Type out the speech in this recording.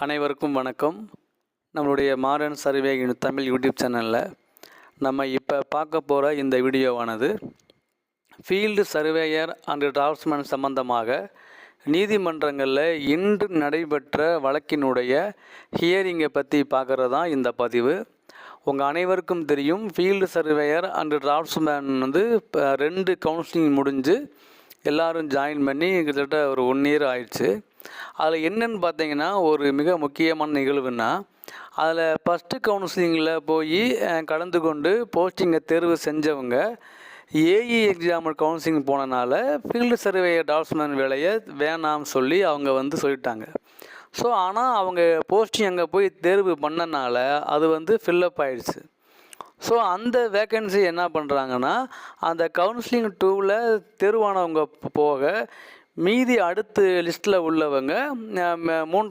அனைவருக்கும் வணக்கம். நம்மளுடைய மாடர்ன் சர்வே இன் தமிழ் யூடியூப் சேனலில் நம்ம இப்போ பார்க்க போகிற இந்த வீடியோவானது ஃபீல்டு சர்வேயர் அண்ட் டிராஃப்ட்ஸ்மேன் சம்பந்தமாக நீதிமன்றங்களில் இன்று நடைபெற்ற வழக்கினுடைய ஹியரிங்கை பற்றி பார்க்குறது தான் இந்த பதிவு. உங்கள் அனைவருக்கும் தெரியும், ஃபீல்டு சர்வேயர் அண்ட் டிராஃப்ட்ஸ்மேன் வந்து இப்போ 2 கவுன்சிலிங் முடிஞ்சு எல்லோரும் ஜாயின் பண்ணி கிட்டத்தட்ட ஒரு 1 இயர் ஆயிடுச்சு. அதில் என்னென்னு பார்த்தீங்கன்னா, ஒரு மிக முக்கியமான நிகழ்வுன்னா, அதில் ஃபஸ்ட்டு கவுன்சிலிங்கில் போய் கலந்து கொண்டு போஸ்டிங்கை தேர்வு செஞ்சவங்க ஏஇ எக்ஸாம் கவுன்சிலிங் போனனால ஃபீல்டு சர்வேயர் டிராஃப்ட்ஸ்மேன் வேலையை வேணாம்னு சொல்லி அவங்க வந்து சொல்லிட்டாங்க. ஸோ ஆனால் அவங்க போஸ்டிங் அங்கே போய் தேர்வு பண்ணனால அது வந்து ஃபில்லப் ஆயிடுச்சு. ஸோ அந்த வேக்கன்சி என்ன பண்ணுறாங்கன்னா, அந்த கவுன்சிலிங் 2ல் தேர்வானவங்க போக மீதி அடுத்த லிஸ்ட்டில் உள்ளவங்க 3ஆம்